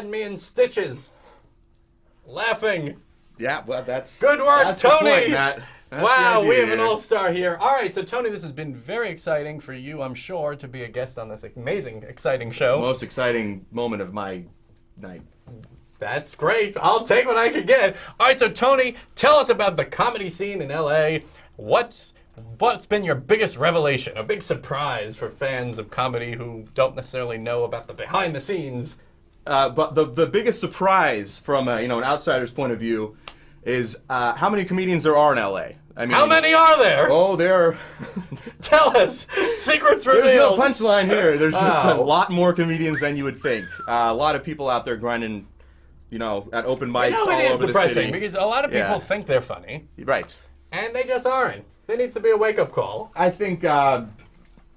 had me in stitches. Laughing. Yeah, well, that's good work, that's Tony. The point, Matt. That's wow, the idea, we have an yeah. all-star here. All right, so Tony, this has been very exciting for you, I'm sure, to be a guest on this amazing, exciting show. Most exciting moment of my night. That's great. I'll take what I can get. All right, so Tony, tell us about the comedy scene in LA. What's been your biggest revelation, a big surprise for fans of comedy who don't necessarily know about the behind the scenes? But the biggest surprise from an outsider's point of view is how many comedians there are in LA. I mean, how many are there? Oh, there. Tell us. Secrets revealed. There's no punchline here. There's just a Oh. lot more comedians than you would think. A lot of people out there grinding, at open mics all it is over the depressing city. because a lot of people Yeah. think they're funny, Right. and they just aren't. There needs to be a wake-up call. I think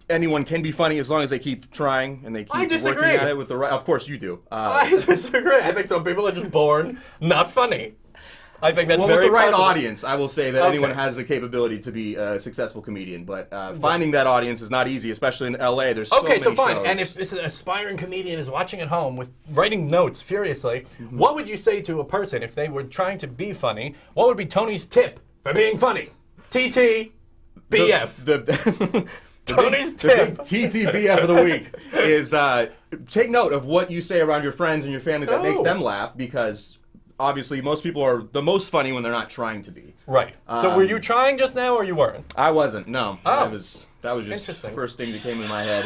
anyone can be funny as long as they keep trying and they I keep disagree. working at it with the right. Of course you do. I disagree. I think some people are just born not funny. I think that's Well, very with the right possible. audience, I will say that Okay. anyone has the capability to be a successful comedian. But finding that audience is not easy, especially in LA. There's so many Okay, so fine. shows. And if this aspiring comedian is watching at home with writing notes furiously, what would you say to a person if they were trying to be funny? What would be Tony's tip for being funny? TT, BF. The Tony's the big tip. TTBF of the week is take note of what you say around your friends and your family that makes Oh. them laugh, because obviously most people are the most funny when they're not trying to be. Right. So were you trying just now or you weren't? I wasn't. No. Oh. That was just the Interesting. first thing that came in my head.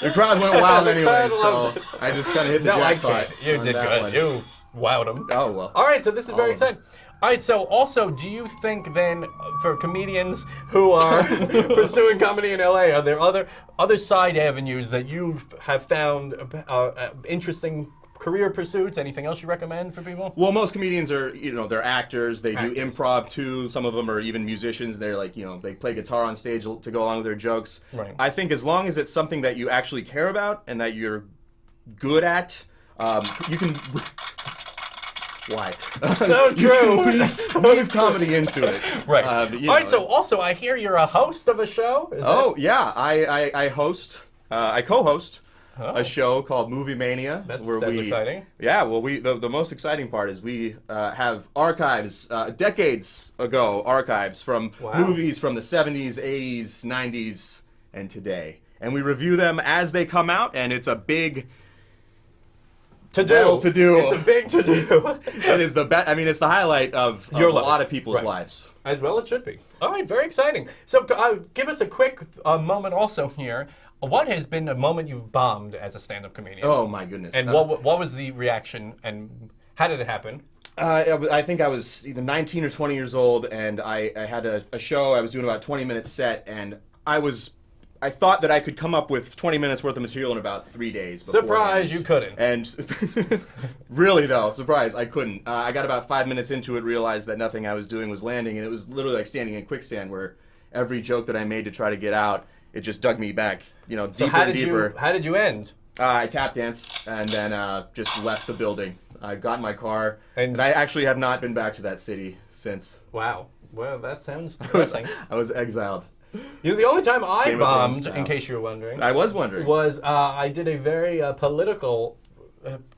The crowd went wild The anyway, crowd so loved it. I just kind of hit the No, I jackpot. can't. You on did that good. one. You wowed them. Oh well. All right, so this is very All of them. exciting. All right, so also, do you think then, for comedians who are pursuing comedy in LA, are there other side avenues that you have found interesting career pursuits? Anything else you recommend for people? Well, most comedians are, they're actors. They do Actors. improv too. Some of them are even musicians. They're like, they play guitar on stage to go along with their jokes. Right. I think as long as it's something that you actually care about and that you're good at, you can. Why? So true. Weave comedy into it. Right. But, All right, so also, I hear you're a host of a show? Is Oh, yeah. I host, I co-host Oh. a show called Movie Mania. That's where we, exciting. Yeah, well, the most exciting part is we have archives, decades ago archives from Wow. movies from the 70s, 80s, 90s, and today. And we review them as they come out, and it's a big To-do. well-to-do. It's a big to-do. It is the best. I mean, it's the highlight of Your a life. lot of people's Right. lives. As well it should be. All right, very exciting. So give us a quick moment also here. What has been a moment you've bombed as a stand-up comedian? Oh, my goodness. And what was the reaction, and how did it happen? I think I was either 19 or 20 years old, and I had a show. I was doing about a 20-minute set, and I thought that I could come up with 20 minutes worth of material in about 3 days. Surprise, you couldn't. And really, though, surprise, I couldn't. I got about 5 minutes into it, realized that nothing I was doing was landing, and it was literally like standing in quicksand, where every joke that I made to try to get out, it just dug me back, deeper So how and did deeper. how did you end? I tap danced and then just left the building. I got in my car, And- and I actually have not been back to that city since. Wow. Well, that sounds I was, depressing. I was exiled. The only time I Game of Thrones bombed, style. in case you were wondering, I was wondering. was I did a very political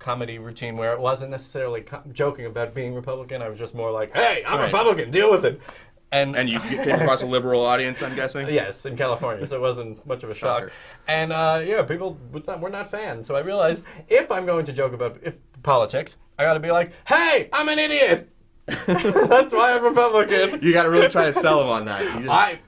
comedy routine where it wasn't necessarily joking about being Republican. I was just more like, hey, I'm Right. Republican, deal with it. And you came across a liberal audience, I'm guessing? Yes, in California, so it wasn't much of a shock. Shocker. And people were not fans. So I realized if I'm going to joke about politics, I got to be like, hey, I'm an idiot. That's why I'm Republican. You got to really try to sell them on that. You just-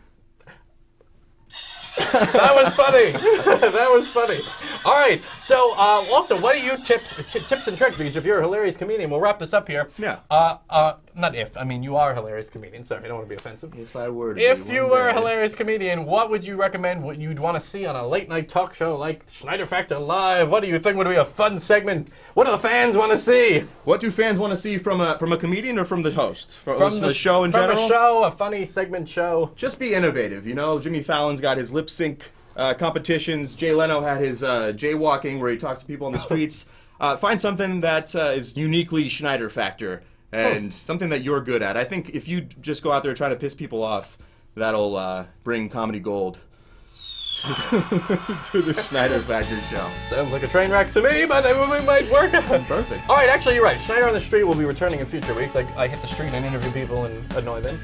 That was funny. That was funny. All right. So, also, what are your tips and tricks? Because if you're a hilarious comedian, we'll wrap this up here. Yeah. Not if. I mean, you are a hilarious comedian. Sorry, I don't want to be offensive. If I were to If be you one were a day- hilarious comedian, what would you recommend? What you'd want to see on a late night talk show like Schneider Factor Live? What do you think would be a fun segment? What do the fans want to see? What do fans want to see from a comedian or from the host? From the show in general? From a show, a funny segment show. Just be innovative, Jimmy Fallon's got his lip sync competitions. Jay Leno had his jaywalking where he talks to people on the streets. Find something that is uniquely Schneider Factor and something that you're good at. I think if you just go out there trying to piss people off, that'll bring comedy gold to the Schneider Factor show. Sounds like a train wreck to me, but it might work. Perfect. All right, actually, you're right. Schneider on the Street will be returning in future weeks. I hit the street and interview people and annoy them.